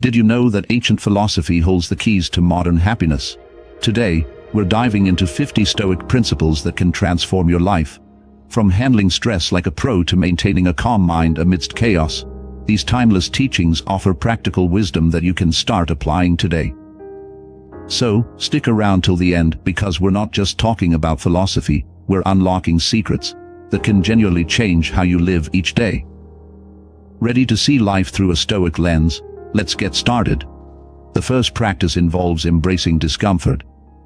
Did you know that ancient philosophy holds the keys to modern happiness? Today, we're diving into 50 Stoic principles that can transform your life. From handling stress like a pro to maintaining a calm mind amidst chaos, these timeless teachings offer practical wisdom that you can start applying today. So, stick around till the end, because we're not just talking about philosophy, we're unlocking secrets that can genuinely change how you live each day. Ready to see life through a Stoic lens? Let's get started. The first practice involves embracing discomfort.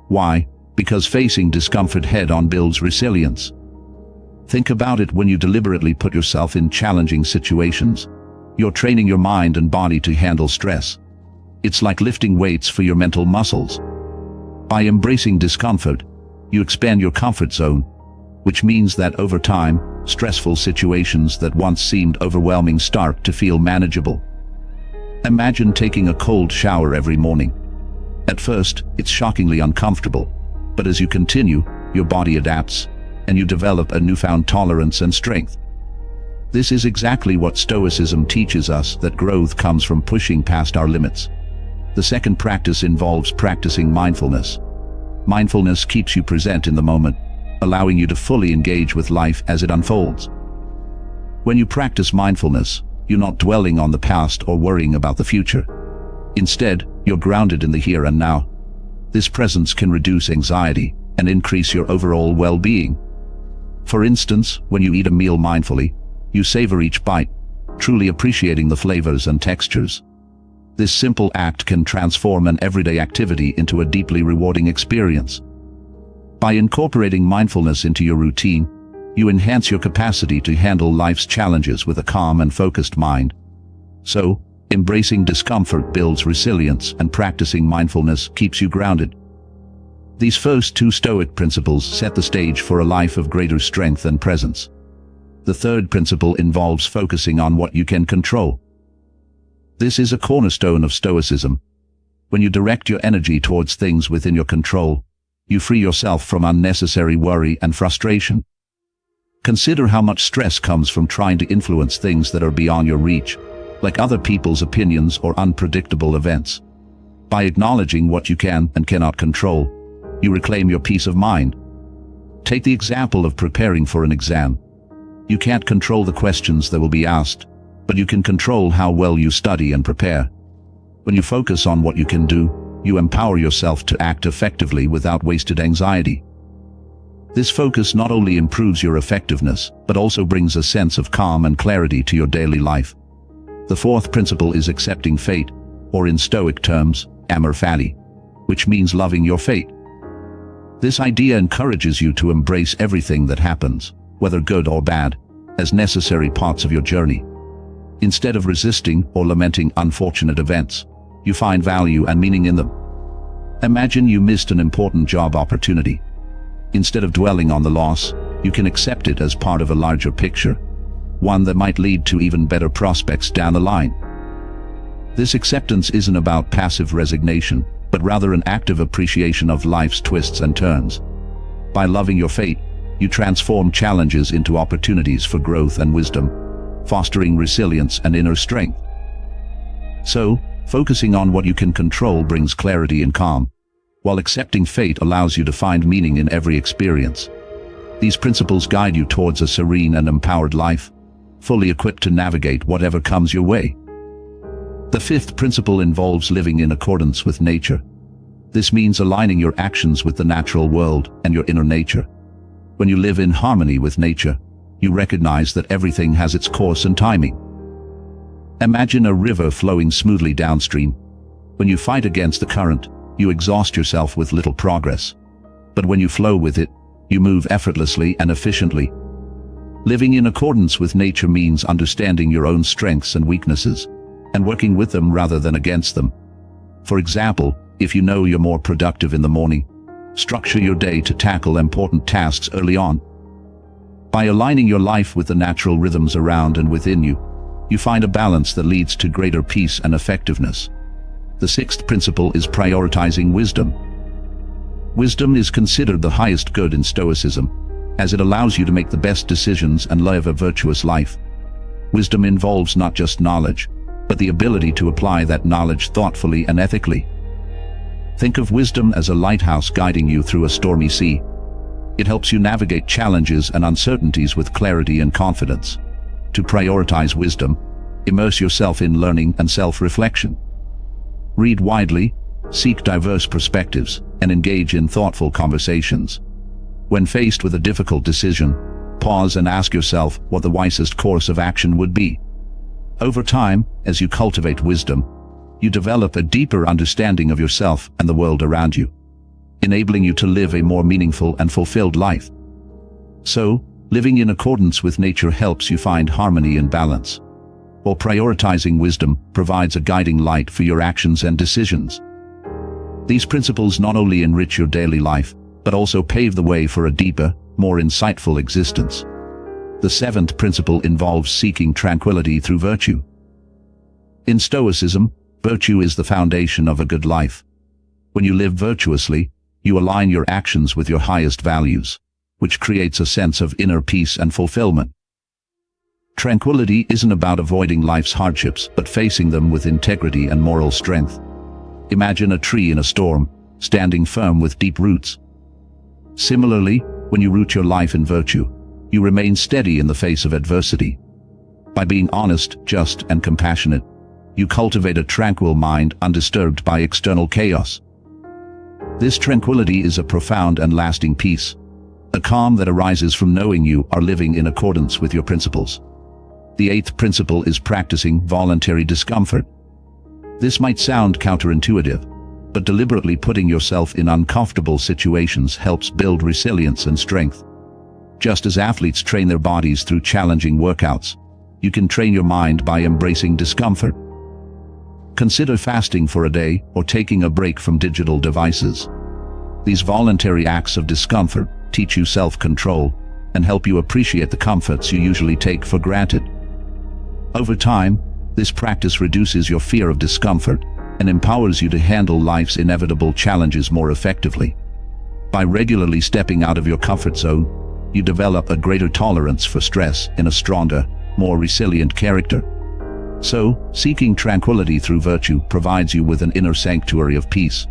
Why? Because facing discomfort head-on builds resilience. Think about it: when you deliberately put yourself in challenging situations, you're training your mind and body to handle stress. It's like lifting weights for your mental muscles. By embracing discomfort, you expand your comfort zone, which means that over time, stressful situations that once seemed overwhelming start to feel manageable. Imagine taking a cold shower every morning. At first, it's shockingly uncomfortable, but as you continue, your body adapts, and you develop a newfound tolerance and strength. This is exactly what Stoicism teaches us, that growth comes from pushing past our limits. The second practice involves practicing mindfulness. Mindfulness keeps you present in the moment, allowing you to fully engage with life as it unfolds. When you practice mindfulness, you're not dwelling on the past or worrying about the future. Instead, you're grounded in the here and now. This presence can reduce anxiety and increase your overall well-being. For instance, when you eat a meal mindfully, you savor each bite, truly appreciating the flavors and textures. This simple act can transform an everyday activity into a deeply rewarding experience. By incorporating mindfulness into your routine, you enhance your capacity to handle life's challenges with a calm and focused mind. So, embracing discomfort builds resilience, and practicing mindfulness keeps you grounded. These first two Stoic principles set the stage for a life of greater strength and presence. The third principle involves focusing on what you can control. This is a cornerstone of Stoicism. When you direct your energy towards things within your control, you free yourself from unnecessary worry and frustration. Consider how much stress comes from trying to influence things that are beyond your reach, like other people's opinions or unpredictable events. By acknowledging what you can and cannot control, you reclaim your peace of mind. Take the example of preparing for an exam. You can't control the questions that will be asked, but you can control how well you study and prepare. When you focus on what you can do, you empower yourself to act effectively without wasted anxiety. This focus not only improves your effectiveness, but also brings a sense of calm and clarity to your daily life. The fourth principle is accepting fate, or in Stoic terms, amor fati, which means loving your fate. This idea encourages you to embrace everything that happens, whether good or bad, as necessary parts of your journey. Instead of resisting or lamenting unfortunate events, you find value and meaning in them. Imagine you missed an important job opportunity. Instead of dwelling on the loss, you can accept it as part of a larger picture, one that might lead to even better prospects down the line. This acceptance isn't about passive resignation, but rather an active appreciation of life's twists and turns. By loving your fate, you transform challenges into opportunities for growth and wisdom, fostering resilience and inner strength. So, focusing on what you can control brings clarity and calm, while accepting fate allows you to find meaning in every experience. These principles guide you towards a serene and empowered life, fully equipped to navigate whatever comes your way. The fifth principle involves living in accordance with nature. This means aligning your actions with the natural world and your inner nature. When you live in harmony with nature, you recognize that everything has its course and timing. Imagine a river flowing smoothly downstream. When you fight against the current, you exhaust yourself with little progress. But when you flow with it, you move effortlessly and efficiently. Living in accordance with nature means understanding your own strengths and weaknesses, and working with them rather than against them. For example, if you know you're more productive in the morning, structure your day to tackle important tasks early on. By aligning your life with the natural rhythms around and within you, you find a balance that leads to greater peace and effectiveness. The sixth principle is prioritizing wisdom. Wisdom is considered the highest good in Stoicism, as it allows you to make the best decisions and live a virtuous life. Wisdom involves not just knowledge, but the ability to apply that knowledge thoughtfully and ethically. Think of wisdom as a lighthouse guiding you through a stormy sea. It helps you navigate challenges and uncertainties with clarity and confidence. To prioritize wisdom, immerse yourself in learning and self-reflection. Read widely, seek diverse perspectives, and engage in thoughtful conversations. When faced with a difficult decision, pause and ask yourself what the wisest course of action would be. Over time, as you cultivate wisdom, you develop a deeper understanding of yourself and the world around you, enabling you to live a more meaningful and fulfilled life. So, living in accordance with nature helps you find harmony and balance, while prioritizing wisdom provides a guiding light for your actions and decisions. These principles not only enrich your daily life, but also pave the way for a deeper, more insightful existence. The seventh principle involves seeking tranquility through virtue. In Stoicism, virtue is the foundation of a good life. When you live virtuously, you align your actions with your highest values, which creates a sense of inner peace and fulfillment. Tranquility isn't about avoiding life's hardships, but facing them with integrity and moral strength. Imagine a tree in a storm, standing firm with deep roots. Similarly, when you root your life in virtue, you remain steady in the face of adversity. By being honest, just, and compassionate, you cultivate a tranquil mind undisturbed by external chaos. This tranquility is a profound and lasting peace, a calm that arises from knowing you are living in accordance with your principles. The eighth principle is practicing voluntary discomfort. This might sound counterintuitive, but deliberately putting yourself in uncomfortable situations helps build resilience and strength. Just as athletes train their bodies through challenging workouts, you can train your mind by embracing discomfort. Consider fasting for a day or taking a break from digital devices. These voluntary acts of discomfort teach you self-control and help you appreciate the comforts you usually take for granted. Over time, this practice reduces your fear of discomfort and empowers you to handle life's inevitable challenges more effectively. By regularly stepping out of your comfort zone, you develop a greater tolerance for stress and a stronger, more resilient character. So, seeking tranquility through virtue provides you with an inner sanctuary of peace,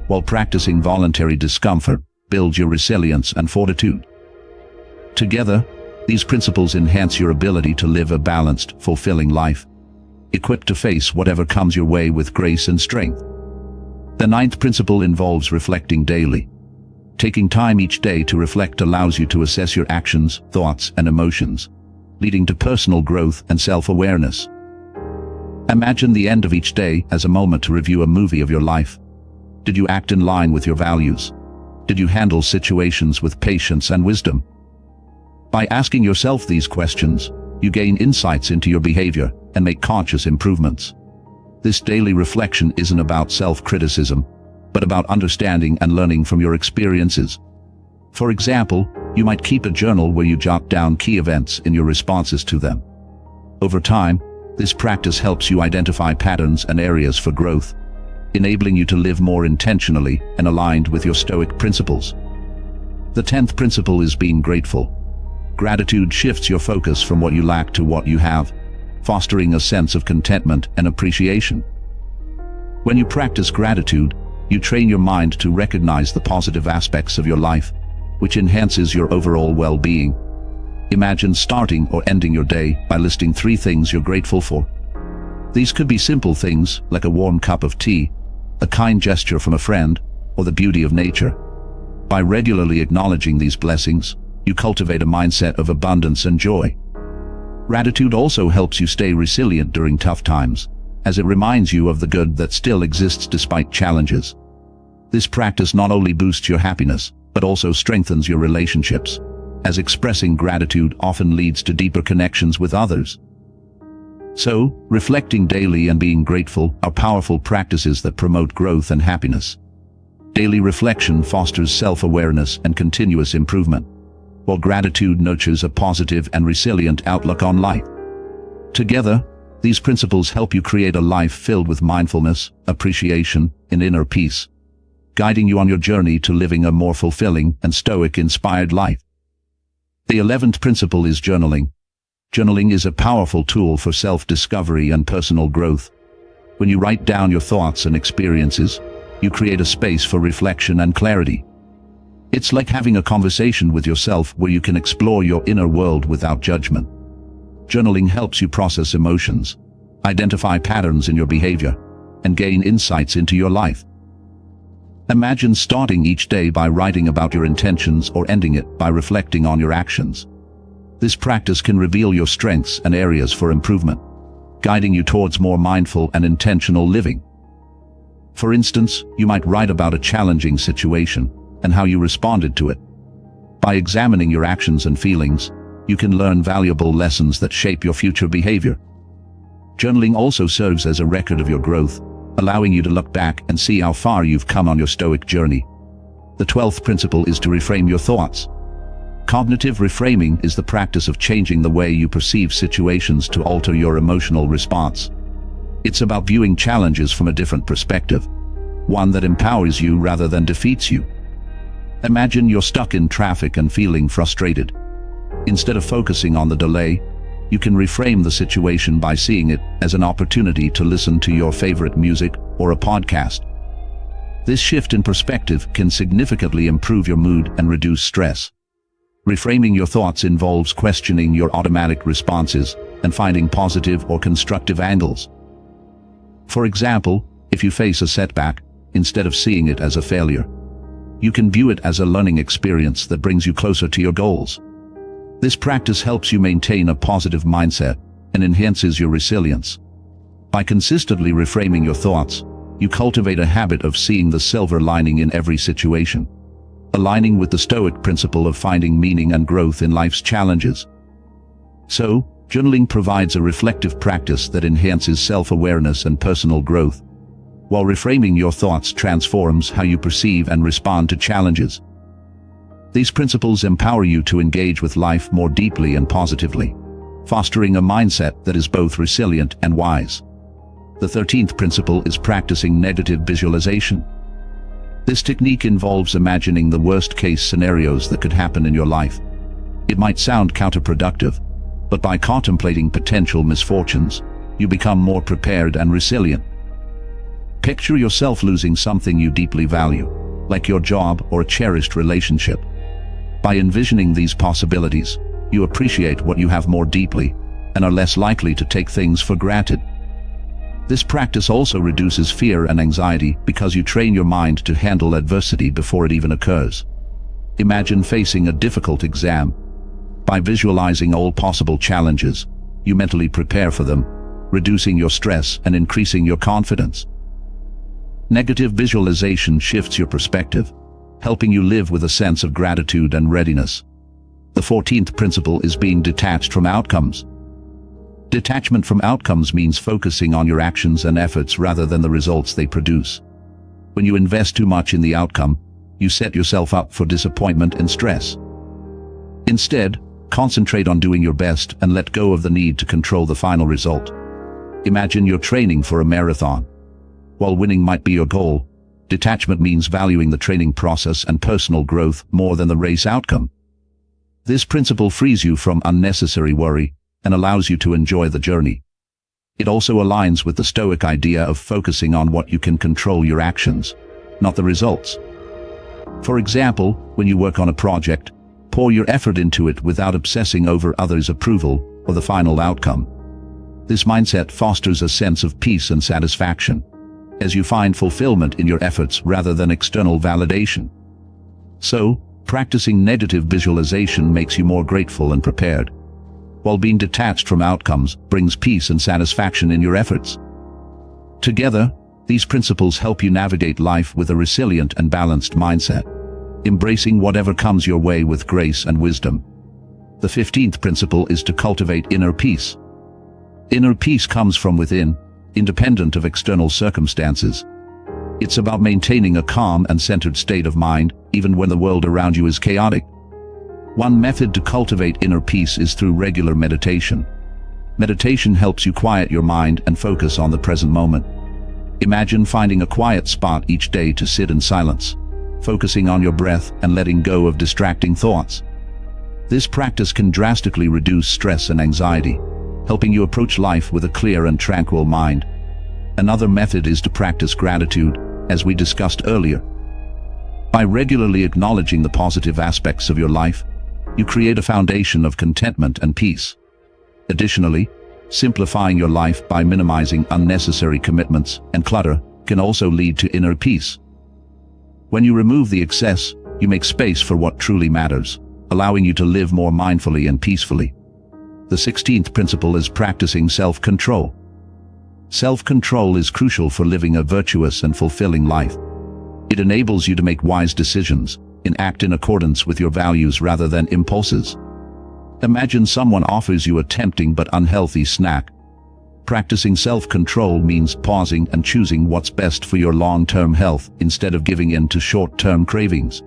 while practicing voluntary discomfort builds your resilience and fortitude. Together, these principles enhance your ability to live a balanced, fulfilling life, equipped to face whatever comes your way with grace and strength. The ninth principle involves reflecting daily. Taking time each day to reflect allows you to assess your actions, thoughts, and emotions, leading to personal growth and self-awareness. Imagine the end of each day as a moment to review a movie of your life. Did you act in line with your values? Did you handle situations with patience and wisdom? By asking yourself these questions, you gain insights into your behavior and make conscious improvements. This daily reflection isn't about self-criticism, but about understanding and learning from your experiences. For example, you might keep a journal where you jot down key events in your responses to them. Over time, this practice helps you identify patterns and areas for growth, enabling you to live more intentionally and aligned with your Stoic principles. The 10th principle is being grateful. Gratitude shifts your focus from what you lack to what you have, fostering a sense of contentment and appreciation. When you practice gratitude, you train your mind to recognize the positive aspects of your life, which enhances your overall well-being. Imagine starting or ending your day by listing 3 things you're grateful for. These could be simple things like a warm cup of tea, a kind gesture from a friend, or the beauty of nature. By regularly acknowledging these blessings, you cultivate a mindset of abundance and joy. Gratitude also helps you stay resilient during tough times, as it reminds you of the good that still exists despite challenges. This practice not only boosts your happiness, but also strengthens your relationships, as expressing gratitude often leads to deeper connections with others. So, reflecting daily and being grateful are powerful practices that promote growth and happiness. Daily reflection fosters self-awareness and continuous improvement, while gratitude nurtures a positive and resilient outlook on life. Together, these principles help you create a life filled with mindfulness, appreciation, and inner peace, guiding you on your journey to living a more fulfilling and Stoic-inspired life. The 11th principle is journaling. Journaling is a powerful tool for self-discovery and personal growth. When you write down your thoughts and experiences, you create a space for reflection and clarity. It's like having a conversation with yourself where you can explore your inner world without judgment. Journaling helps you process emotions, identify patterns in your behavior, and gain insights into your life. Imagine starting each day by writing about your intentions or ending it by reflecting on your actions. This practice can reveal your strengths and areas for improvement, guiding you towards more mindful and intentional living. For instance, you might write about a challenging situation and how you responded to it. By examining your actions and feelings, you can learn valuable lessons that shape your future behavior. Journaling also serves as a record of your growth, allowing you to look back and see how far you've come on your Stoic journey. The 12th principle is to reframe your thoughts. Cognitive reframing is the practice of changing the way you perceive situations to alter your emotional response. It's about viewing challenges from a different perspective, one that empowers you rather than defeats you. Imagine you're stuck in traffic and feeling frustrated. Instead of focusing on the delay, you can reframe the situation by seeing it as an opportunity to listen to your favorite music or a podcast. This shift in perspective can significantly improve your mood and reduce stress. Reframing your thoughts involves questioning your automatic responses and finding positive or constructive angles. For example, if you face a setback, instead of seeing it as a failure, you can view it as a learning experience that brings you closer to your goals. This practice helps you maintain a positive mindset and enhances your resilience. By consistently reframing your thoughts, you cultivate a habit of seeing the silver lining in every situation, aligning with the Stoic principle of finding meaning and growth in life's challenges. So, journaling provides a reflective practice that enhances self-awareness and personal growth, while reframing your thoughts transforms how you perceive and respond to challenges. These principles empower you to engage with life more deeply and positively, fostering a mindset that is both resilient and wise. The 13th principle is practicing negative visualization. This technique involves imagining the worst-case scenarios that could happen in your life. It might sound counterproductive, but by contemplating potential misfortunes, you become more prepared and resilient. Picture yourself losing something you deeply value, like your job or a cherished relationship. By envisioning these possibilities, you appreciate what you have more deeply and are less likely to take things for granted. This practice also reduces fear and anxiety because you train your mind to handle adversity before it even occurs. Imagine facing a difficult exam. By visualizing all possible challenges, you mentally prepare for them, reducing your stress and increasing your confidence. Negative visualization shifts your perspective, helping you live with a sense of gratitude and readiness. The 14th principle is being detached from outcomes. Detachment from outcomes means focusing on your actions and efforts rather than the results they produce. When you invest too much in the outcome, you set yourself up for disappointment and stress. Instead, concentrate on doing your best and let go of the need to control the final result. Imagine you're training for a marathon. While winning might be your goal, detachment means valuing the training process and personal growth more than the race outcome. This principle frees you from unnecessary worry and allows you to enjoy the journey. It also aligns with the Stoic idea of focusing on what you can control, your actions, not the results. For example, when you work on a project, pour your effort into it without obsessing over others' approval or the final outcome. This mindset fosters a sense of peace and satisfaction, as you find fulfillment in your efforts rather than external validation. So, practicing negative visualization makes you more grateful and prepared, while being detached from outcomes brings peace and satisfaction in your efforts. Together, these principles help you navigate life with a resilient and balanced mindset, embracing whatever comes your way with grace and wisdom. The 15th principle is to cultivate inner peace. Inner peace comes from within, independent of external circumstances. It's about maintaining a calm and centered state of mind, even when the world around you is chaotic. One method to cultivate inner peace is through regular meditation. Meditation helps you quiet your mind and focus on the present moment. Imagine finding a quiet spot each day to sit in silence, focusing on your breath and letting go of distracting thoughts. This practice can drastically reduce stress and anxiety, helping you approach life with a clear and tranquil mind. Another method is to practice gratitude, as we discussed earlier. By regularly acknowledging the positive aspects of your life, you create a foundation of contentment and peace. Additionally, simplifying your life by minimizing unnecessary commitments and clutter can also lead to inner peace. When you remove the excess, you make space for what truly matters, allowing you to live more mindfully and peacefully. The 16th principle is practicing self-control. Self-control is crucial for living a virtuous and fulfilling life. It enables you to make wise decisions and act in accordance with your values rather than impulses. Imagine someone offers you a tempting but unhealthy snack. Practicing self-control means pausing and choosing what's best for your long-term health instead of giving in to short-term cravings.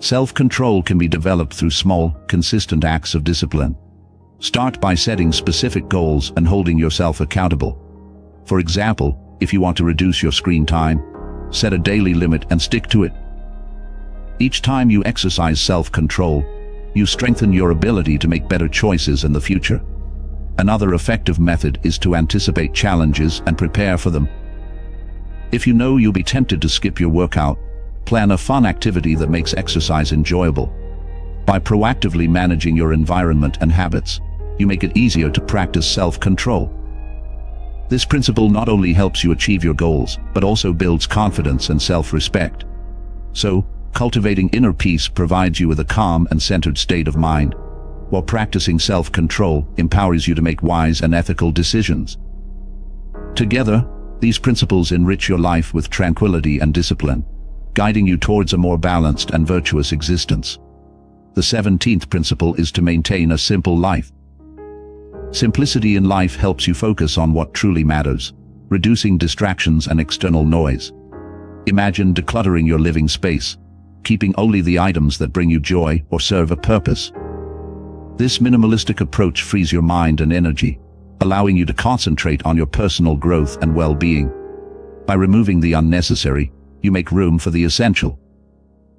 Self-control can be developed through small, consistent acts of discipline. Start by setting specific goals and holding yourself accountable. For example, if you want to reduce your screen time, set a daily limit and stick to it. Each time you exercise self-control, you strengthen your ability to make better choices in the future. Another effective method is to anticipate challenges and prepare for them. If you know you'll be tempted to skip your workout, plan a fun activity that makes exercise enjoyable. By proactively managing your environment and habits, you make it easier to practice self-control. This principle not only helps you achieve your goals, but also builds confidence and self-respect. So, cultivating inner peace provides you with a calm and centered state of mind, while practicing self-control empowers you to make wise and ethical decisions. Together, these principles enrich your life with tranquility and discipline, guiding you towards a more balanced and virtuous existence. The 17th principle is to maintain a simple life. Simplicity in life helps you focus on what truly matters, reducing distractions and external noise. Imagine decluttering your living space, keeping only the items that bring you joy or serve a purpose. This minimalistic approach frees your mind and energy, allowing you to concentrate on your personal growth and well-being. By removing the unnecessary, you make room for the essential.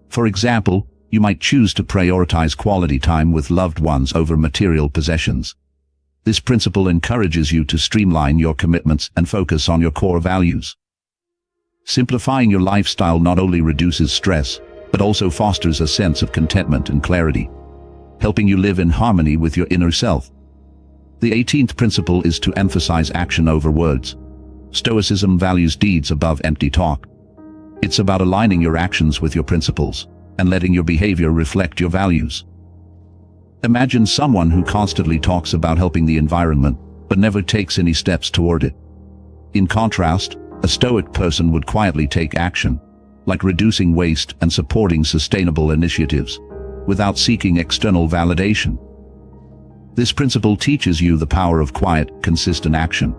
For example, you might choose to prioritize quality time with loved ones over material possessions. This principle encourages you to streamline your commitments and focus on your core values. Simplifying your lifestyle not only reduces stress, but also fosters a sense of contentment and clarity, helping you live in harmony with your inner self. The 18th principle is to emphasize action over words. Stoicism values deeds above empty talk. It's about aligning your actions with your principles and letting your behavior reflect your values. Imagine someone who constantly talks about helping the environment, but never takes any steps toward it. In contrast, a Stoic person would quietly take action, like reducing waste and supporting sustainable initiatives, without seeking external validation. This principle teaches you the power of quiet, consistent action.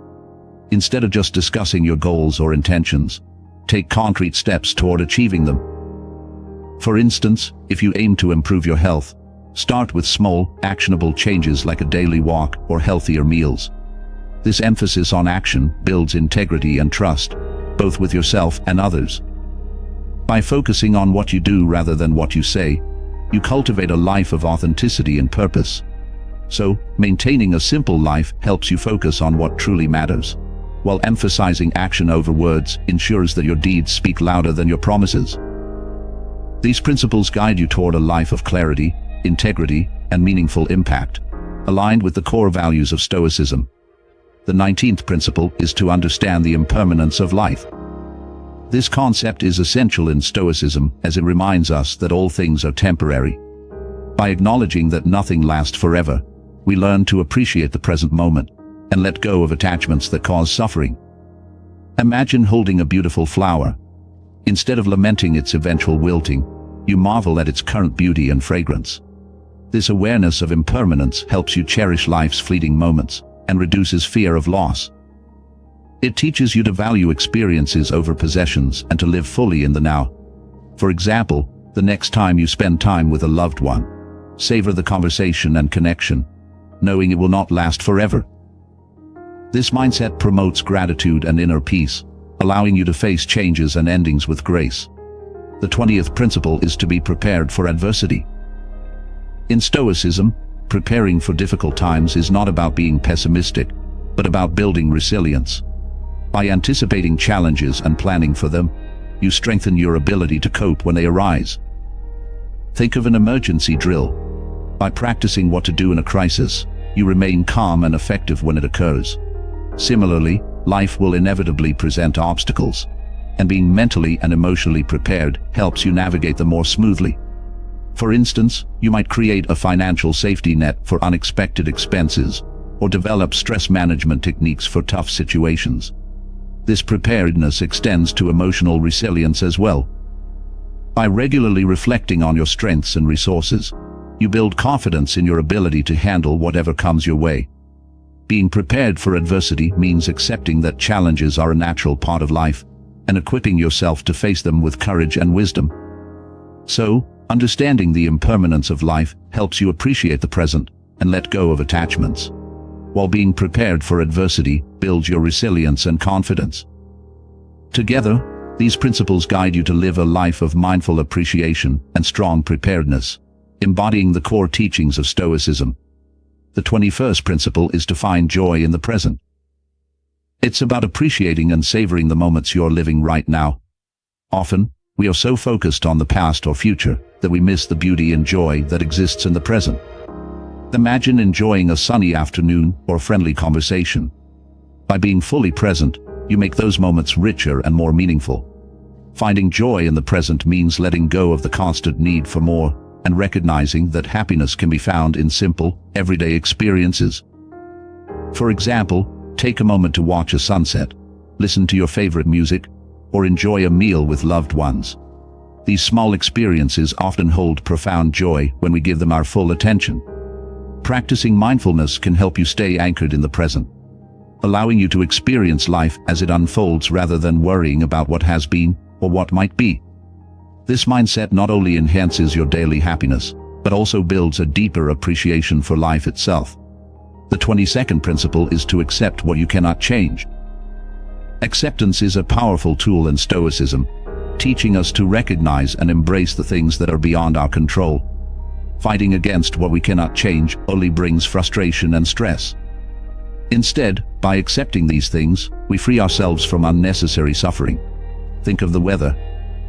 Instead of just discussing your goals or intentions, take concrete steps toward achieving them. For instance, if you aim to improve your health, start with small, actionable changes like a daily walk or healthier meals. This emphasis on action builds integrity and trust, both with yourself and others. By focusing on what you do rather than what you say, you cultivate a life of authenticity and purpose. So, maintaining a simple life helps you focus on what truly matters, while emphasizing action over words ensures that your deeds speak louder than your promises. These principles guide you toward a life of clarity, integrity, and meaningful impact, aligned with the core values of Stoicism. The 19th principle is to understand the impermanence of life. This concept is essential in Stoicism as it reminds us that all things are temporary. By acknowledging that nothing lasts forever, we learn to appreciate the present moment and let go of attachments that cause suffering. Imagine holding a beautiful flower. Instead of lamenting its eventual wilting, you marvel at its current beauty and fragrance. This awareness of impermanence helps you cherish life's fleeting moments and reduces fear of loss. It teaches you to value experiences over possessions and to live fully in the now. For example, the next time you spend time with a loved one, savor the conversation and connection, knowing it will not last forever. This mindset promotes gratitude and inner peace, allowing you to face changes and endings with grace. The 20th principle is to be prepared for adversity. In Stoicism, preparing for difficult times is not about being pessimistic, but about building resilience. By anticipating challenges and planning for them, you strengthen your ability to cope when they arise. Think of an emergency drill. By practicing what to do in a crisis, you remain calm and effective when it occurs. Similarly, life will inevitably present obstacles, and being mentally and emotionally prepared helps you navigate them more smoothly. For instance, you might create a financial safety net for unexpected expenses, or develop stress management techniques for tough situations. This preparedness extends to emotional resilience as well. By regularly reflecting on your strengths and resources, you build confidence in your ability to handle whatever comes your way. Being prepared for adversity means accepting that challenges are a natural part of life, and equipping yourself to face them with courage and wisdom. So, understanding the impermanence of life helps you appreciate the present and let go of attachments, while being prepared for adversity builds your resilience and confidence. Together, these principles guide you to live a life of mindful appreciation and strong preparedness, embodying the core teachings of Stoicism. The 21st principle is to find joy in the present. It's about appreciating and savoring the moments you're living right now. Often, we are so focused on the past or future that we miss the beauty and joy that exists in the present. Imagine enjoying a sunny afternoon or friendly conversation. By being fully present, you make those moments richer and more meaningful. Finding joy in the present means letting go of the constant need for more and recognizing that happiness can be found in simple, everyday experiences. For example, take a moment to watch a sunset, listen to your favorite music, or enjoy a meal with loved ones. These small experiences often hold profound joy when we give them our full attention. Practicing mindfulness can help you stay anchored in the present, allowing you to experience life as it unfolds rather than worrying about what has been or what might be. This mindset not only enhances your daily happiness, but also builds a deeper appreciation for life itself. The 22nd principle is to accept what you cannot change. Acceptance is a powerful tool in Stoicism, teaching us to recognize and embrace the things that are beyond our control. Fighting against what we cannot change only brings frustration and stress. Instead, by accepting these things, we free ourselves from unnecessary suffering. Think of the weather.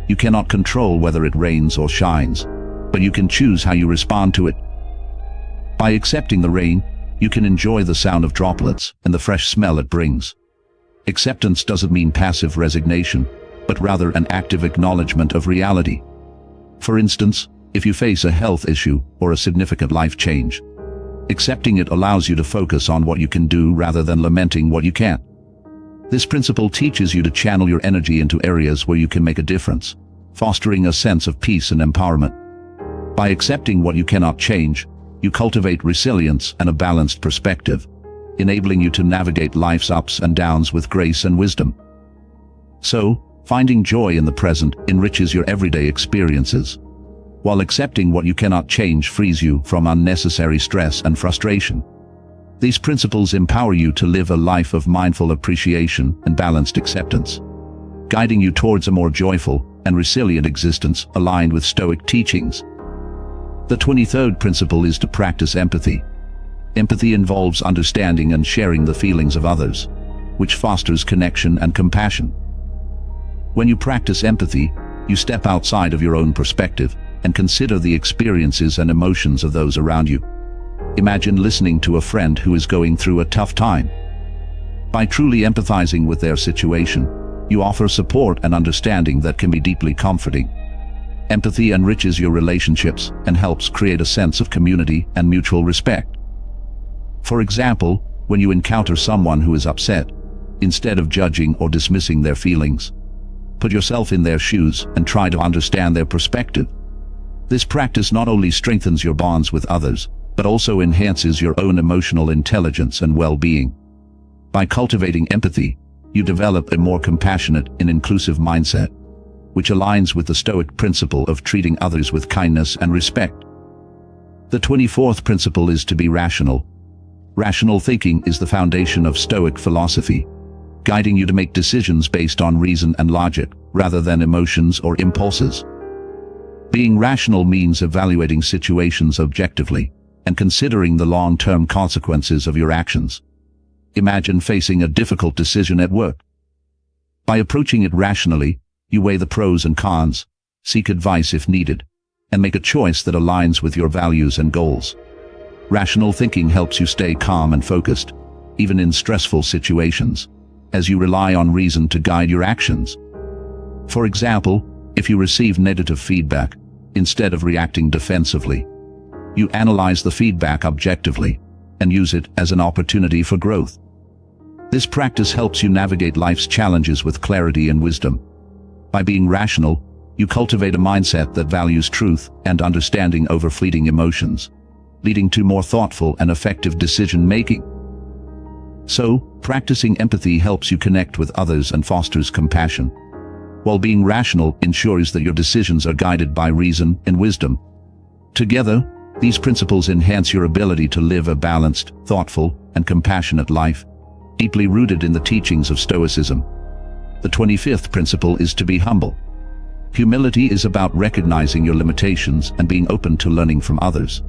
You cannot control whether it rains or shines, but you can choose how you respond to it. By accepting the rain, you can enjoy the sound of droplets and the fresh smell it brings. Acceptance doesn't mean passive resignation, but rather an active acknowledgement of reality. For instance, if you face a health issue or a significant life change, accepting it allows you to focus on what you can do rather than lamenting what you can't. This principle teaches you to channel your energy into areas where you can make a difference, fostering a sense of peace and empowerment. By accepting what you cannot change, you cultivate resilience and a balanced perspective, enabling you to navigate life's ups and downs with grace and wisdom. So, finding joy in the present enriches your everyday experiences, while accepting what you cannot change frees you from unnecessary stress and frustration. These principles empower you to live a life of mindful appreciation and balanced acceptance, guiding you towards a more joyful and resilient existence aligned with Stoic teachings. The 23rd principle is to practice empathy. Empathy involves understanding and sharing the feelings of others, which fosters connection and compassion. When you practice empathy, you step outside of your own perspective and consider the experiences and emotions of those around you. Imagine listening to a friend who is going through a tough time. By truly empathizing with their situation, you offer support and understanding that can be deeply comforting. Empathy enriches your relationships and helps create a sense of community and mutual respect. For example, when you encounter someone who is upset, instead of judging or dismissing their feelings, put yourself in their shoes and try to understand their perspective. This practice not only strengthens your bonds with others, but also enhances your own emotional intelligence and well-being. By cultivating empathy, you develop a more compassionate and inclusive mindset, which aligns with the Stoic principle of treating others with kindness and respect. The 24th principle is to be rational. Rational thinking is the foundation of Stoic philosophy, guiding you to make decisions based on reason and logic, rather than emotions or impulses. Being rational means evaluating situations objectively and considering the long-term consequences of your actions. Imagine facing a difficult decision at work. By approaching it rationally, you weigh the pros and cons, seek advice if needed, and make a choice that aligns with your values and goals. Rational thinking helps you stay calm and focused, even in stressful situations, as you rely on reason to guide your actions. For example, if you receive negative feedback, instead of reacting defensively, you analyze the feedback objectively and use it as an opportunity for growth. This practice helps you navigate life's challenges with clarity and wisdom. By being rational, you cultivate a mindset that values truth and understanding over fleeting emotions, leading to more thoughtful and effective decision-making. So, practicing empathy helps you connect with others and fosters compassion, while being rational ensures that your decisions are guided by reason and wisdom. Together, these principles enhance your ability to live a balanced, thoughtful, and compassionate life, deeply rooted in the teachings of Stoicism. The 25th principle is to be humble. Humility is about recognizing your limitations and being open to learning from others.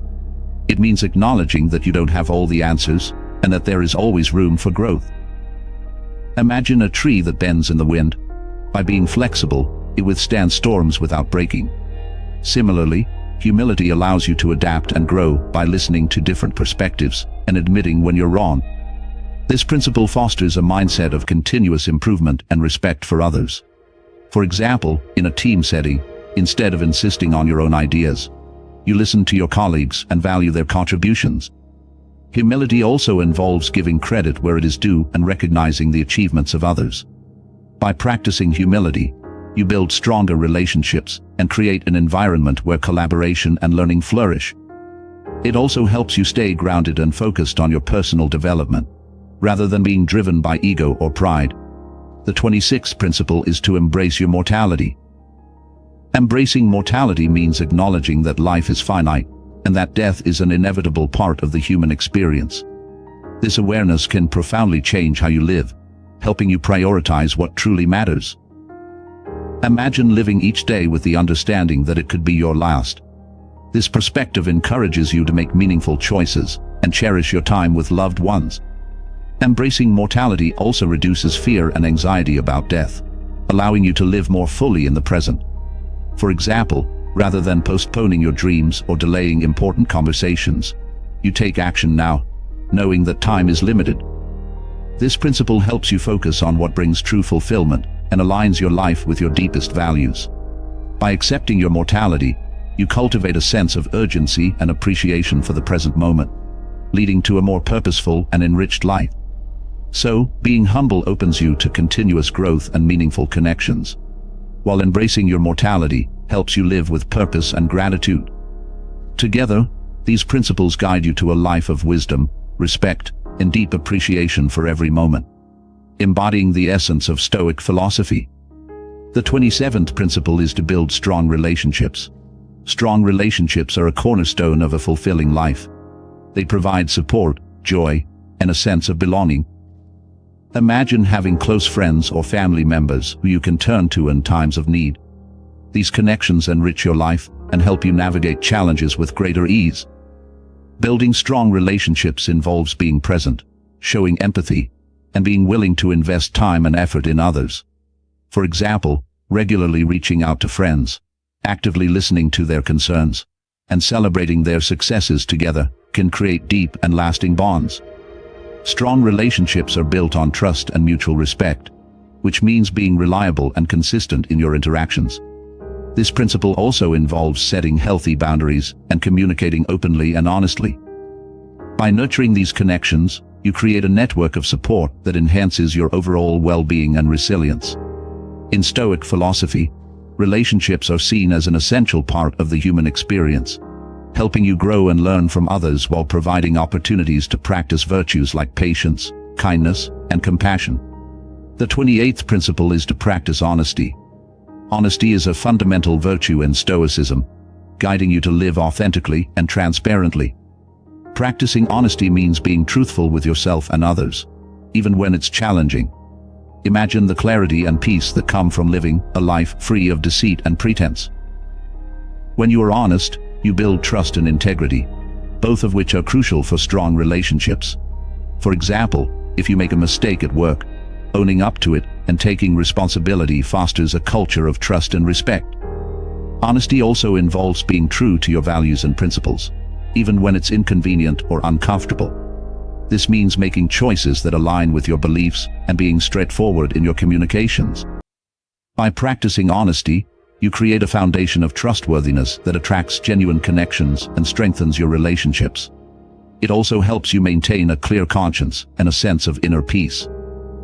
It means acknowledging that you don't have all the answers and that there is always room for growth. Imagine a tree that bends in the wind. By being flexible, it withstands storms without breaking. Similarly, humility allows you to adapt and grow by listening to different perspectives and admitting when you're wrong. This principle fosters a mindset of continuous improvement and respect for others. For example, in a team setting, instead of insisting on your own ideas, you listen to your colleagues and value their contributions. Humility also involves giving credit where it is due and recognizing the achievements of others. By practicing humility, you build stronger relationships and create an environment where collaboration and learning flourish. It also helps you stay grounded and focused on your personal development, rather than being driven by ego or pride. The 26th principle is to embrace your mortality. Embracing mortality means acknowledging that life is finite and that death is an inevitable part of the human experience. This awareness can profoundly change how you live, helping you prioritize what truly matters. Imagine living each day with the understanding that it could be your last. This perspective encourages you to make meaningful choices and cherish your time with loved ones. Embracing mortality also reduces fear and anxiety about death, allowing you to live more fully in the present. For example, rather than postponing your dreams or delaying important conversations, you take action now, knowing that time is limited. This principle helps you focus on what brings true fulfillment and aligns your life with your deepest values. By accepting your mortality, you cultivate a sense of urgency and appreciation for the present moment, leading to a more purposeful and enriched life. So, being humble opens you to continuous growth and meaningful connections, while embracing your mortality helps you live with purpose and gratitude. Together, these principles guide you to a life of wisdom, respect, and deep appreciation for every moment, embodying the essence of Stoic philosophy. The 27th principle is to build strong relationships. Strong relationships are a cornerstone of a fulfilling life. They provide support, joy, and a sense of belonging. Imagine having close friends or family members who you can turn to in times of need. These connections enrich your life and help you navigate challenges with greater ease. Building strong relationships involves being present, showing empathy, and being willing to invest time and effort in others. For example, regularly reaching out to friends, actively listening to their concerns, and celebrating their successes together can create deep and lasting bonds. Strong relationships are built on trust and mutual respect, which means being reliable and consistent in your interactions. This principle also involves setting healthy boundaries and communicating openly and honestly. By nurturing these connections, you create a network of support that enhances your overall well-being and resilience. In Stoic philosophy, relationships are seen as an essential part of the human experience, helping you grow and learn from others while providing opportunities to practice virtues like patience, kindness, and compassion. The 28th principle is to practice honesty. Honesty is a fundamental virtue in Stoicism, guiding you to live authentically and transparently. Practicing honesty means being truthful with yourself and others, even when it's challenging. Imagine the clarity and peace that come from living a life free of deceit and pretense. When you are honest, you build trust and integrity, both of which are crucial for strong relationships. For example, if you make a mistake at work, owning up to it and taking responsibility fosters a culture of trust and respect. Honesty also involves being true to your values and principles, even when it's inconvenient or uncomfortable. This means making choices that align with your beliefs and being straightforward in your communications. By practicing honesty, you create a foundation of trustworthiness that attracts genuine connections and strengthens your relationships. It also helps you maintain a clear conscience and a sense of inner peace,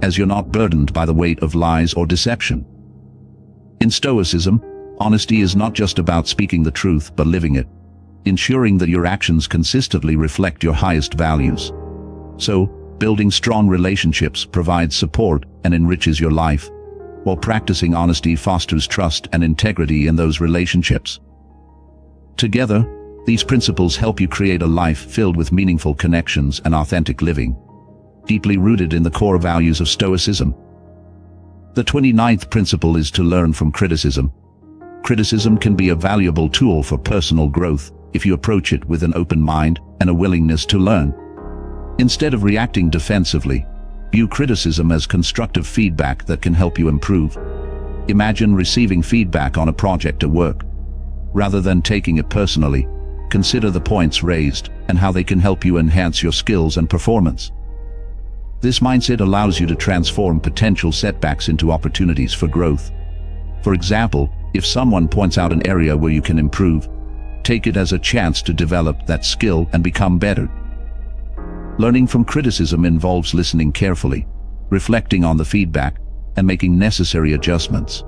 as you're not burdened by the weight of lies or deception. In Stoicism, honesty is not just about speaking the truth but living it, ensuring that your actions consistently reflect your highest values. So, building strong relationships provides support and enriches your life, while practicing honesty fosters trust and integrity in those relationships. Together, these principles help you create a life filled with meaningful connections and authentic living, deeply rooted in the core values of Stoicism. The 29th principle is to learn from criticism. Criticism can be a valuable tool for personal growth if you approach it with an open mind and a willingness to learn. Instead of reacting defensively, view criticism as constructive feedback that can help you improve. Imagine receiving feedback on a project at work. Rather than taking it personally, consider the points raised and how they can help you enhance your skills and performance. This mindset allows you to transform potential setbacks into opportunities for growth. For example, if someone points out an area where you can improve, take it as a chance to develop that skill and become better. Learning from criticism involves listening carefully, reflecting on the feedback, and making necessary adjustments.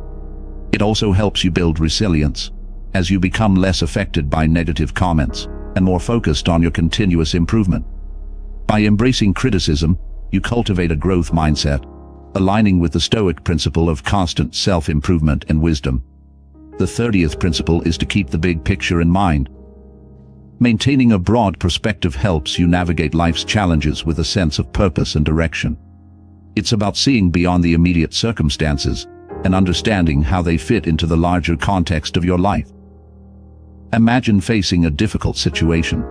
It also helps you build resilience, as you become less affected by negative comments and more focused on your continuous improvement. By embracing criticism, you cultivate a growth mindset, aligning with the Stoic principle of constant self-improvement and wisdom. The 30th principle is to keep the big picture in mind. Maintaining a broad perspective helps you navigate life's challenges with a sense of purpose and direction. It's about seeing beyond the immediate circumstances and understanding how they fit into the larger context of your life. Imagine facing a difficult situation.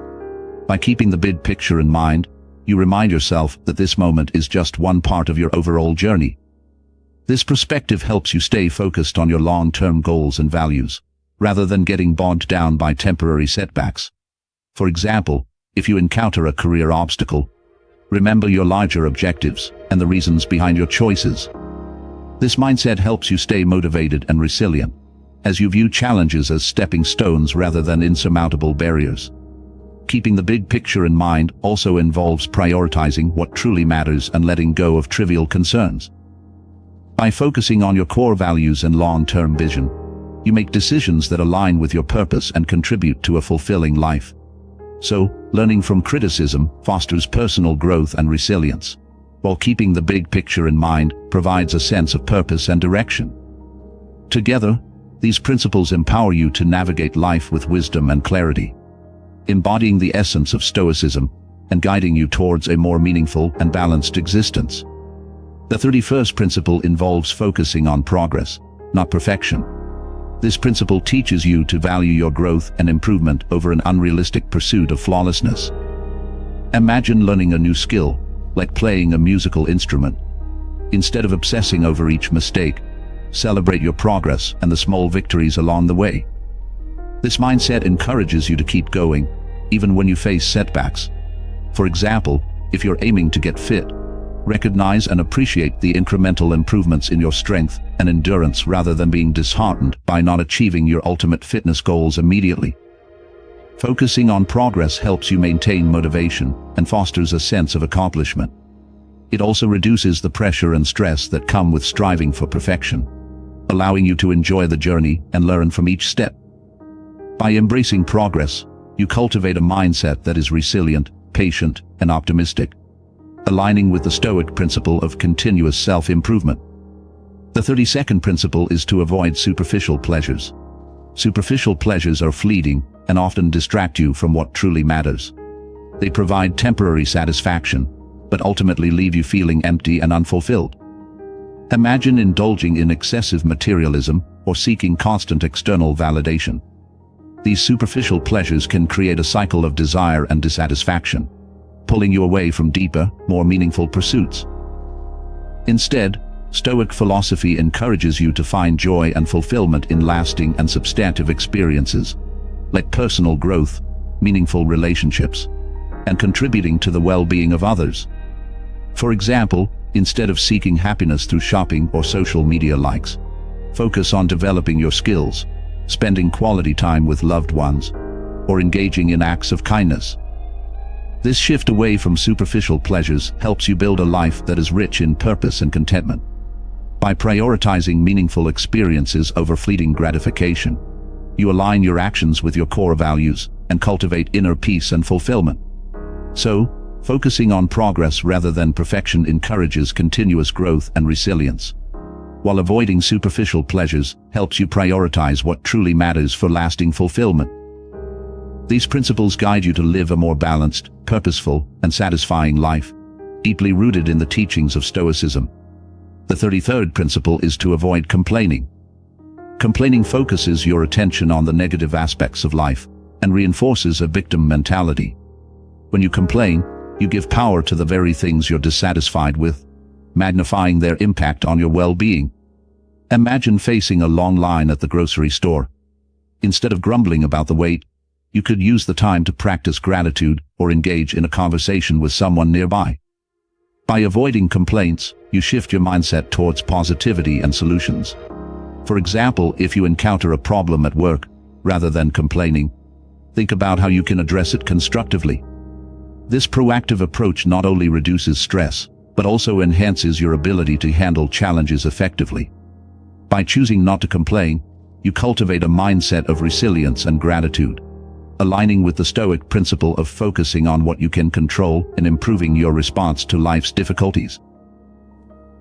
By keeping the big picture in mind, you remind yourself that this moment is just one part of your overall journey. This perspective helps you stay focused on your long-term goals and values, rather than getting bogged down by temporary setbacks. For example, if you encounter a career obstacle, remember your larger objectives and the reasons behind your choices. This mindset helps you stay motivated and resilient, as you view challenges as stepping stones rather than insurmountable barriers. Keeping the big picture in mind also involves prioritizing what truly matters and letting go of trivial concerns. By focusing on your core values and long-term vision, you make decisions that align with your purpose and contribute to a fulfilling life. So, learning from criticism fosters personal growth and resilience, while keeping the big picture in mind provides a sense of purpose and direction. Together, these principles empower you to navigate life with wisdom and clarity, embodying the essence of Stoicism and guiding you towards a more meaningful and balanced existence. The 31st principle involves focusing on progress, not perfection. This principle teaches you to value your growth and improvement over an unrealistic pursuit of flawlessness. Imagine learning a new skill, like playing a musical instrument. Instead of obsessing over each mistake, celebrate your progress and the small victories along the way. This mindset encourages you to keep going, even when you face setbacks. For example, if you're aiming to get fit, recognize and appreciate the incremental improvements in your strength and endurance rather than being disheartened by not achieving your ultimate fitness goals immediately. Focusing on progress helps you maintain motivation and fosters a sense of accomplishment. It also reduces the pressure and stress that come with striving for perfection, allowing you to enjoy the journey and learn from each step. By embracing progress, you cultivate a mindset that is resilient, patient, and optimistic, aligning with the Stoic principle of continuous self-improvement. The 32nd principle is to avoid superficial pleasures. Superficial pleasures are fleeting and often distract you from what truly matters. They provide temporary satisfaction, but ultimately leave you feeling empty and unfulfilled. Imagine indulging in excessive materialism or seeking constant external validation. These superficial pleasures can create a cycle of desire and dissatisfaction, pulling you away from deeper, more meaningful pursuits. Instead, Stoic philosophy encourages you to find joy and fulfillment in lasting and substantive experiences, like personal growth, meaningful relationships, and contributing to the well-being of others. For example, instead of seeking happiness through shopping or social media likes, focus on developing your skills, spending quality time with loved ones, or engaging in acts of kindness. This shift away from superficial pleasures helps you build a life that is rich in purpose and contentment. By prioritizing meaningful experiences over fleeting gratification, you align your actions with your core values and cultivate inner peace and fulfillment. So, focusing on progress rather than perfection encourages continuous growth and resilience, while avoiding superficial pleasures helps you prioritize what truly matters for lasting fulfillment. These principles guide you to live a more balanced, purposeful, and satisfying life, deeply rooted in the teachings of Stoicism. The 33rd principle is to avoid complaining. Complaining focuses your attention on the negative aspects of life and reinforces a victim mentality. When you complain, you give power to the very things you're dissatisfied with, magnifying their impact on your well-being. Imagine facing a long line at the grocery store. Instead of grumbling about the wait, you could use the time to practice gratitude or engage in a conversation with someone nearby. By avoiding complaints, you shift your mindset towards positivity and solutions. For example, if you encounter a problem at work, rather than complaining, think about how you can address it constructively. This proactive approach not only reduces stress, but also enhances your ability to handle challenges effectively. By choosing not to complain, you cultivate a mindset of resilience and gratitude, aligning with the Stoic principle of focusing on what you can control and improving your response to life's difficulties.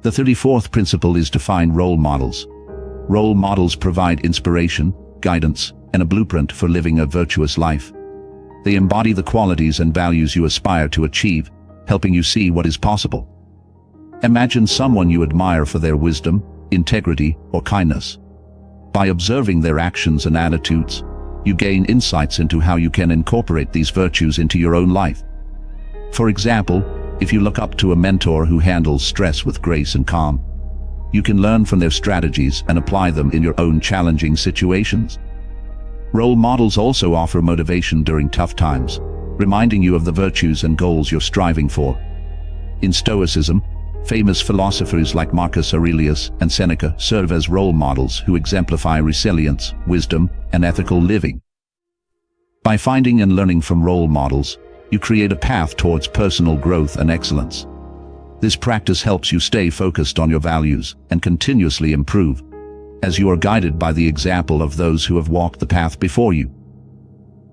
The 34th principle is to find role models. Role models provide inspiration, guidance, and a blueprint for living a virtuous life. They embody the qualities and values you aspire to achieve, helping you see what is possible. Imagine someone you admire for their wisdom, integrity, or kindness. By observing their actions and attitudes, you gain insights into how you can incorporate these virtues into your own life. For example, if you look up to a mentor who handles stress with grace and calm, you can learn from their strategies and apply them in your own challenging situations. Role models also offer motivation during tough times, reminding you of the virtues and goals you're striving for. In Stoicism, famous philosophers like Marcus Aurelius and Seneca serve as role models who exemplify resilience, wisdom, and ethical living. By finding and learning from role models, you create a path towards personal growth and excellence. This practice helps you stay focused on your values and continuously improve, as you are guided by the example of those who have walked the path before you.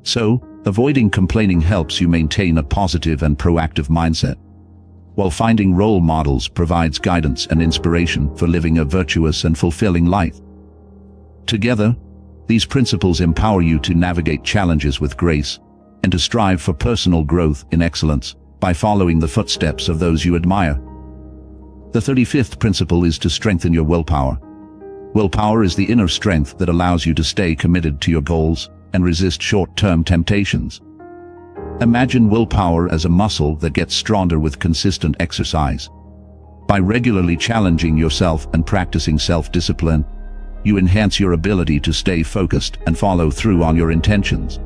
So, avoiding complaining helps you maintain a positive and proactive mindset, while finding role models provides guidance and inspiration for living a virtuous and fulfilling life. Together, these principles empower you to navigate challenges with grace and to strive for personal growth in excellence by following the footsteps of those you admire. The 35th principle is to strengthen your willpower. Willpower is the inner strength that allows you to stay committed to your goals and resist short-term temptations. Imagine willpower as a muscle that gets stronger with consistent exercise. By regularly challenging yourself and practicing self-discipline, you enhance your ability to stay focused and follow through on your intentions.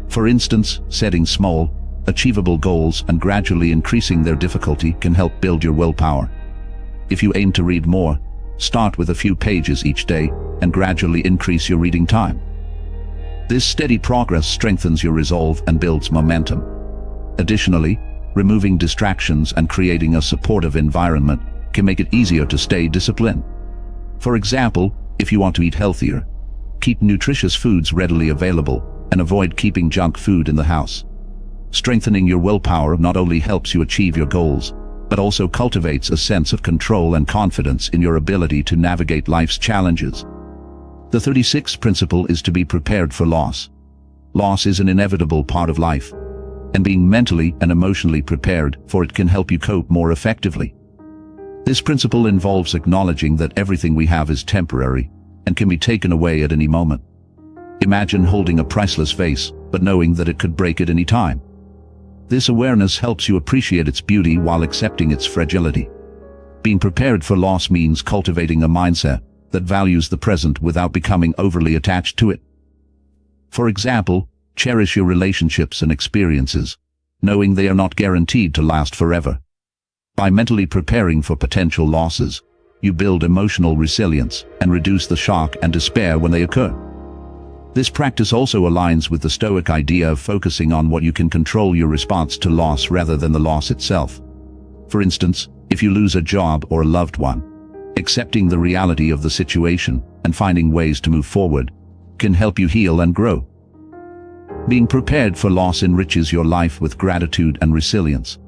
For instance, setting small, achievable goals and gradually increasing their difficulty can help build your willpower. If you aim to read more, start with a few pages each day and gradually increase your reading time. This steady progress strengthens your resolve and builds momentum. Additionally, removing distractions and creating a supportive environment can make it easier to stay disciplined. For example, if you want to eat healthier, keep nutritious foods readily available and avoid keeping junk food in the house. Strengthening your willpower not only helps you achieve your goals, but also cultivates a sense of control and confidence in your ability to navigate life's challenges. The 36th principle is to be prepared for loss. Loss is an inevitable part of life, and being mentally and emotionally prepared for it can help you cope more effectively. This principle involves acknowledging that everything we have is temporary and can be taken away at any moment. Imagine holding a priceless vase, but knowing that it could break at any time. This awareness helps you appreciate its beauty while accepting its fragility. Being prepared for loss means cultivating a mindset that values the present without becoming overly attached to it. For example, cherish your relationships and experiences, knowing they are not guaranteed to last forever. By mentally preparing for potential losses, you build emotional resilience and reduce the shock and despair when they occur. This practice also aligns with the Stoic idea of focusing on what you can control, your response to loss rather than the loss itself. For instance, if you lose a job or a loved one, accepting the reality of the situation and finding ways to move forward can help you heal and grow. Being prepared for loss enriches your life with gratitude and resilience,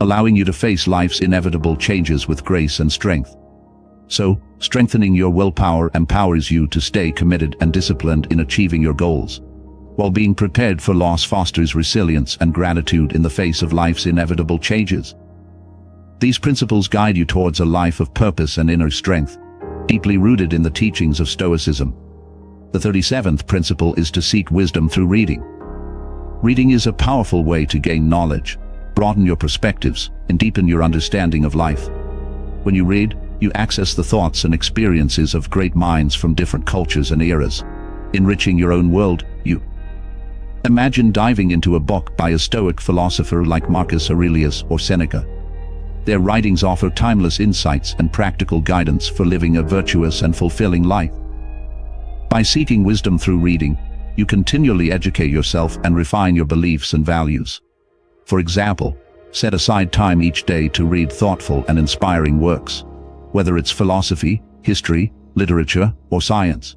allowing you to face life's inevitable changes with grace and strength. So, strengthening your willpower empowers you to stay committed and disciplined in achieving your goals, while being prepared for loss fosters resilience and gratitude in the face of life's inevitable changes. These principles guide you towards a life of purpose and inner strength, deeply rooted in the teachings of Stoicism. The 37th principle is to seek wisdom through reading. Reading is a powerful way to gain knowledge, broaden your perspectives, and deepen your understanding of life. When you read, you access the thoughts and experiences of great minds from different cultures and eras, enriching your own world. You imagine diving into a book by a Stoic philosopher like Marcus Aurelius or Seneca. Their writings offer timeless insights and practical guidance for living a virtuous and fulfilling life. By seeking wisdom through reading, you continually educate yourself and refine your beliefs and values. For example, set aside time each day to read thoughtful and inspiring works, whether it's philosophy, history, literature, or science.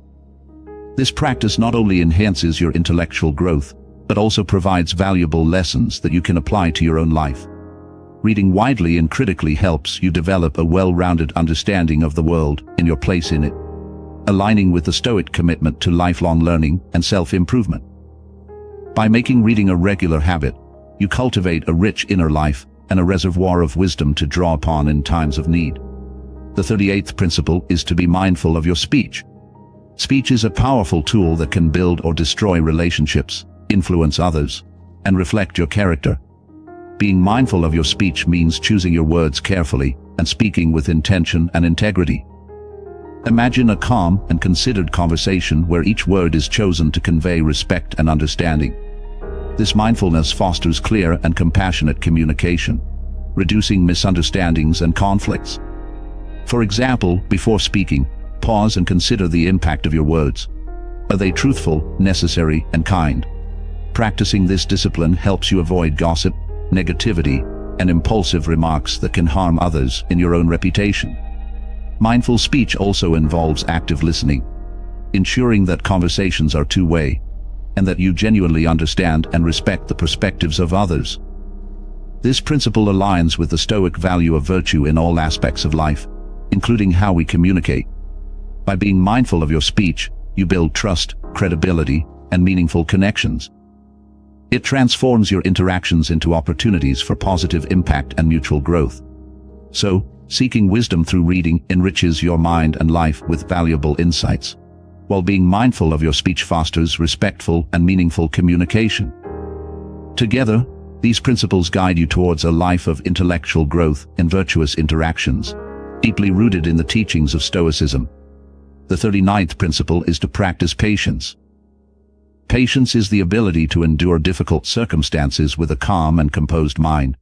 This practice not only enhances your intellectual growth, but also provides valuable lessons that you can apply to your own life. Reading widely and critically helps you develop a well-rounded understanding of the world and your place in it, aligning with the Stoic commitment to lifelong learning and self-improvement. By making reading a regular habit, you cultivate a rich inner life and a reservoir of wisdom to draw upon in times of need. The 38th principle is to be mindful of your speech. Speech is a powerful tool that can build or destroy relationships, influence others, and reflect your character. Being mindful of your speech means choosing your words carefully and speaking with intention and integrity. Imagine a calm and considered conversation where each word is chosen to convey respect and understanding. This mindfulness fosters clear and compassionate communication, reducing misunderstandings and conflicts. For example, before speaking, pause and consider the impact of your words. Are they truthful, necessary, and kind? Practicing this discipline helps you avoid gossip, negativity, and impulsive remarks that can harm others in your own reputation. Mindful speech also involves active listening, ensuring that conversations are two-way, and that you genuinely understand and respect the perspectives of others. This principle aligns with the Stoic value of virtue in all aspects of life, including how we communicate. By being mindful of your speech, you build trust, credibility, and meaningful connections. It transforms your interactions into opportunities for positive impact and mutual growth. So, seeking wisdom through reading enriches your mind and life with valuable insights, while being mindful of your speech fosters respectful and meaningful communication. Together, these principles guide you towards a life of intellectual growth and virtuous interactions, deeply rooted in the teachings of Stoicism. The 39th principle is to practice patience. Patience is the ability to endure difficult circumstances with a calm and composed mind.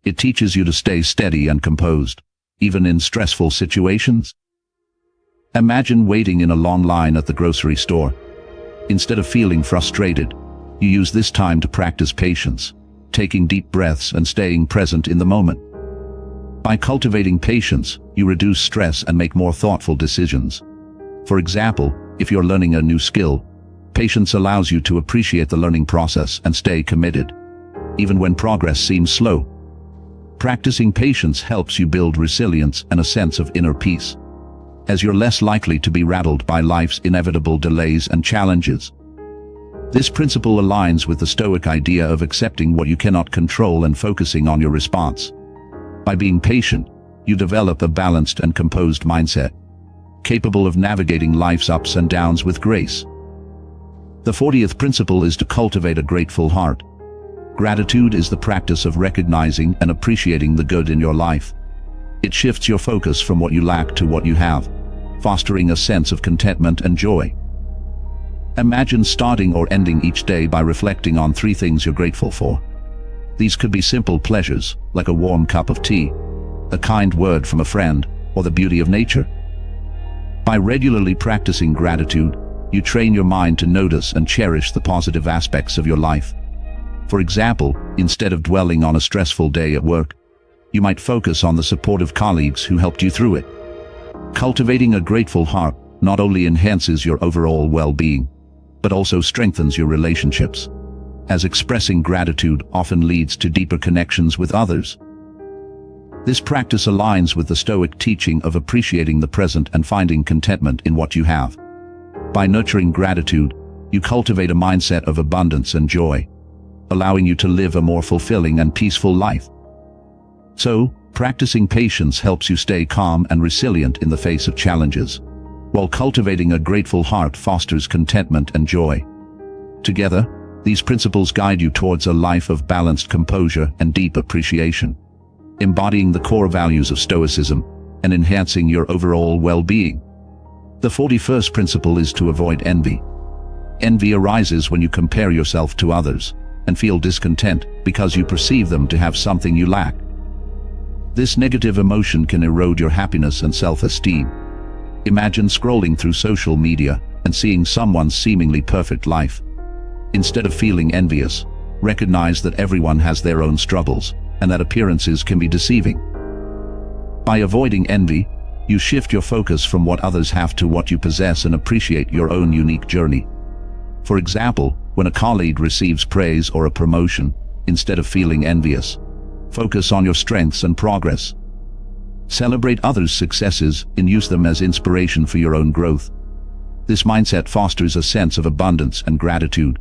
It teaches you to stay steady and composed, even in stressful situations. Imagine waiting in a long line at the grocery store. Instead of feeling frustrated, you use this time to practice patience, taking deep breaths and staying present in the moment. By cultivating patience, you reduce stress and make more thoughtful decisions. For example, if you're learning a new skill, patience allows you to appreciate the learning process and stay committed, even when progress seems slow. Practicing patience helps you build resilience and a sense of inner peace, as you're less likely to be rattled by life's inevitable delays and challenges. This principle aligns with the Stoic idea of accepting what you cannot control and focusing on your response. By being patient, you develop a balanced and composed mindset, capable of navigating life's ups and downs with grace. The 40th principle is to cultivate a grateful heart. Gratitude is the practice of recognizing and appreciating the good in your life. It shifts your focus from what you lack to what you have, fostering a sense of contentment and joy. Imagine starting or ending each day by reflecting on 3 things you're grateful for. These could be simple pleasures, like a warm cup of tea, a kind word from a friend, or the beauty of nature. By regularly practicing gratitude, you train your mind to notice and cherish the positive aspects of your life. For example, instead of dwelling on a stressful day at work, you might focus on the supportive colleagues who helped you through it. Cultivating a grateful heart not only enhances your overall well-being, but also strengthens your relationships, as expressing gratitude often leads to deeper connections with others. This practice aligns with the Stoic teaching of appreciating the present and finding contentment in what you have. By nurturing gratitude, you cultivate a mindset of abundance and joy, allowing you to live a more fulfilling and peaceful life. So, practicing patience helps you stay calm and resilient in the face of challenges, while cultivating a grateful heart fosters contentment and joy. Together, these principles guide you towards a life of balanced composure and deep appreciation, embodying the core values of Stoicism and enhancing your overall well-being. The 41st principle is to avoid envy. Envy arises when you compare yourself to others and feel discontent because you perceive them to have something you lack. This negative emotion can erode your happiness and self-esteem. Imagine scrolling through social media and seeing someone's seemingly perfect life. Instead of feeling envious, recognize that everyone has their own struggles and that appearances can be deceiving. By avoiding envy, you shift your focus from what others have to what you possess and appreciate your own unique journey. For example, when a colleague receives praise or a promotion, instead of feeling envious, focus on your strengths and progress. Celebrate others' successes and use them as inspiration for your own growth. This mindset fosters a sense of abundance and gratitude,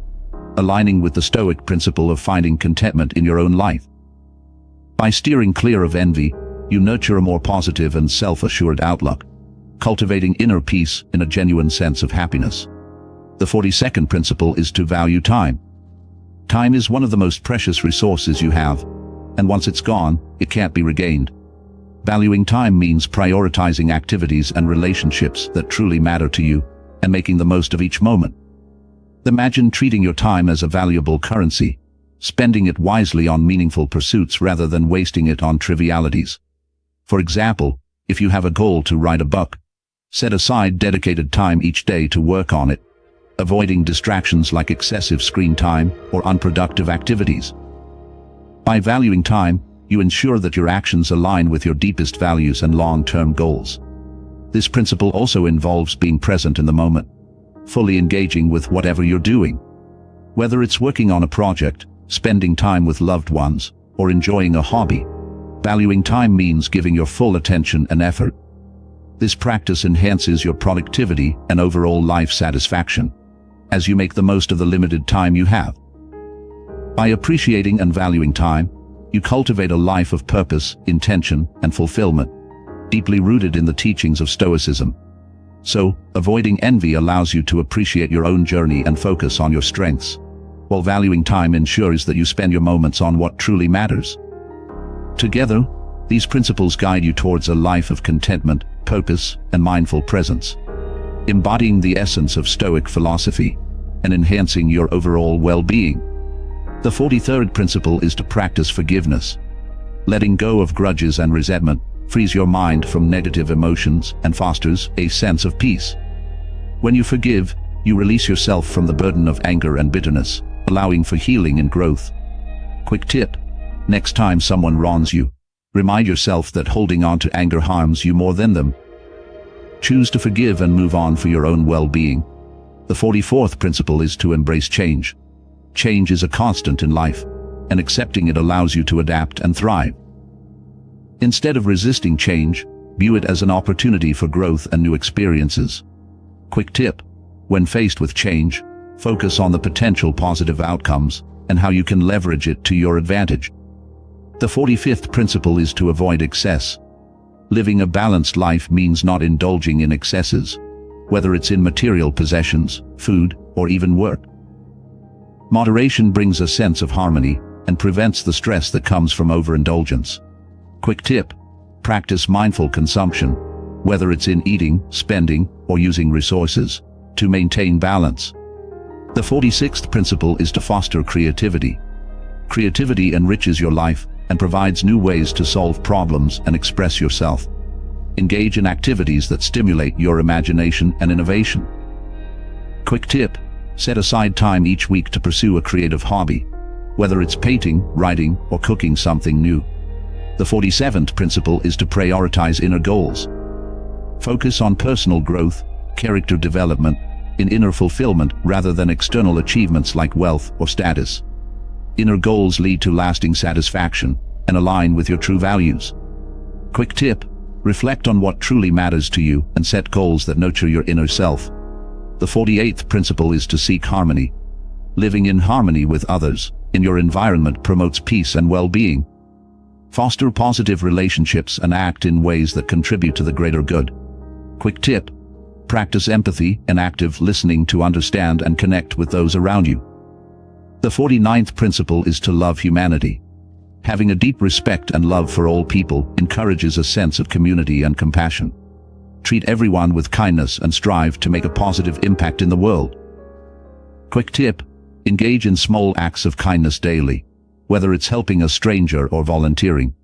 aligning with the Stoic principle of finding contentment in your own life. By steering clear of envy, you nurture a more positive and self-assured outlook, cultivating inner peace in a genuine sense of happiness. The 42nd principle is to value time. Time is one of the most precious resources you have, and once it's gone, it can't be regained. Valuing time means prioritizing activities and relationships that truly matter to you, and making the most of each moment. Imagine treating your time as a valuable currency, spending it wisely on meaningful pursuits rather than wasting it on trivialities. For example, if you have a goal to write a book, set aside dedicated time each day to work on it, avoiding distractions like excessive screen time or unproductive activities. By valuing time, you ensure that your actions align with your deepest values and long-term goals. This principle also involves being present in the moment, fully engaging with whatever you're doing. Whether it's working on a project, spending time with loved ones, or enjoying a hobby, valuing time means giving your full attention and effort. This practice enhances your productivity and overall life satisfaction, as you make the most of the limited time you have. By appreciating and valuing time, you cultivate a life of purpose, intention, and fulfillment, deeply rooted in the teachings of Stoicism. So, avoiding envy allows you to appreciate your own journey and focus on your strengths, while valuing time ensures that you spend your moments on what truly matters. Together, these principles guide you towards a life of contentment, purpose, and mindful presence, embodying the essence of Stoic philosophy and enhancing your overall well-being. The 43rd principle is to practice forgiveness. Letting go of grudges and resentment frees your mind from negative emotions and fosters a sense of peace. When you forgive, you release yourself from the burden of anger and bitterness, allowing for healing and growth. Quick tip: next time someone wrongs you, remind yourself that holding on to anger harms you more than them. Choose to forgive and move on for your own well-being. The 44th principle is to embrace change. Change is a constant in life, and accepting it allows you to adapt and thrive. Instead of resisting change, view it as an opportunity for growth and new experiences. Quick tip: when faced with change, focus on the potential positive outcomes and how you can leverage it to your advantage. The 45th principle is to avoid excess. Living a balanced life means not indulging in excesses, whether it's in material possessions, food, or even work. Moderation brings a sense of harmony and prevents the stress that comes from overindulgence. Quick tip: practice mindful consumption, whether it's in eating, spending, or using resources, to maintain balance. The 46th principle is to foster creativity. Creativity enriches your life and provides new ways to solve problems and express yourself. Engage in activities that stimulate your imagination and innovation. Quick tip: set aside time each week to pursue a creative hobby, whether it's painting, writing, or cooking something new. The 47th principle is to prioritize inner goals. Focus on personal growth, character development, and inner fulfillment rather than external achievements like wealth or status. Inner goals lead to lasting satisfaction and align with your true values. Quick tip: reflect on what truly matters to you and set goals that nurture your inner self. The 48th principle is to seek harmony. Living in harmony with others in your environment promotes peace and well-being. Foster positive relationships and act in ways that contribute to the greater good. Quick tip: practice empathy and active listening to understand and connect with those around you. The 49th principle is to love humanity. Having a deep respect and love for all people encourages a sense of community and compassion. Treat everyone with kindness and strive to make a positive impact in the world. Quick tip: engage in small acts of kindness daily, whether it's helping a stranger or volunteering.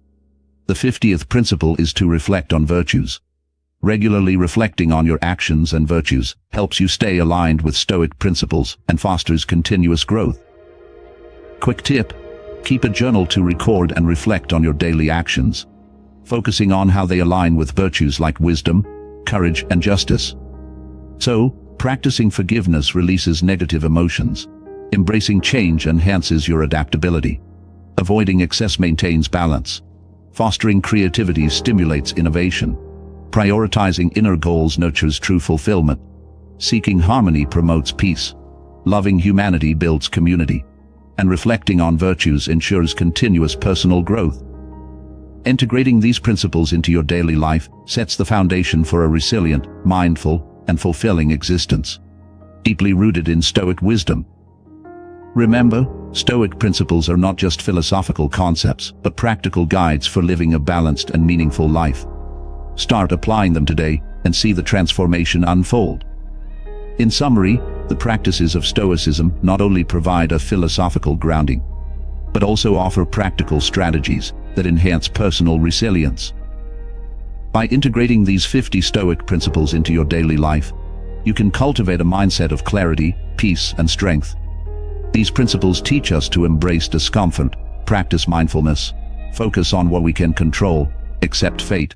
The 50th principle is to reflect on virtues. Regularly reflecting on your actions and virtues helps you stay aligned with Stoic principles and fosters continuous growth. Quick tip: keep a journal to record and reflect on your daily actions, focusing on how they align with virtues like wisdom, courage, and justice. So, practicing forgiveness releases negative emotions. Embracing change enhances your adaptability. Avoiding excess maintains balance. Fostering creativity stimulates innovation. Prioritizing inner goals nurtures true fulfillment. Seeking harmony promotes peace. Loving humanity builds community. And reflecting on virtues ensures continuous personal growth. Integrating these principles into your daily life sets the foundation for a resilient, mindful, and fulfilling existence, deeply rooted in Stoic wisdom. Remember, Stoic principles are not just philosophical concepts, but practical guides for living a balanced and meaningful life. Start applying them today and see the transformation unfold. In summary, the practices of Stoicism not only provide a philosophical grounding, but also offer practical strategies that enhance personal resilience. By integrating these 50 Stoic principles into your daily life, you can cultivate a mindset of clarity, peace, and strength. These principles teach us to embrace discomfort, practice mindfulness, focus on what we can control, accept fate,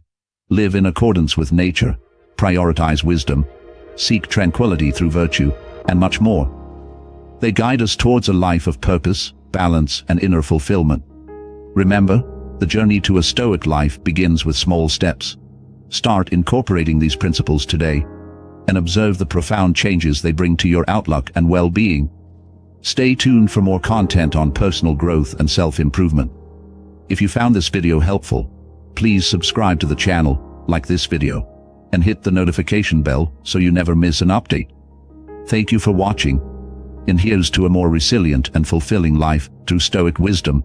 live in accordance with nature, prioritize wisdom, seek tranquility through virtue, and much more. They guide us towards a life of purpose, balance, and inner fulfillment. Remember, the journey to a Stoic life begins with small steps. Start incorporating these principles today, and observe the profound changes they bring to your outlook and well-being. Stay tuned for more content on personal growth and self-improvement. If you found this video helpful, please subscribe to the channel, like this video, and hit the notification bell so you never miss an update. Thank you for watching, and here's to a more resilient and fulfilling life through Stoic wisdom.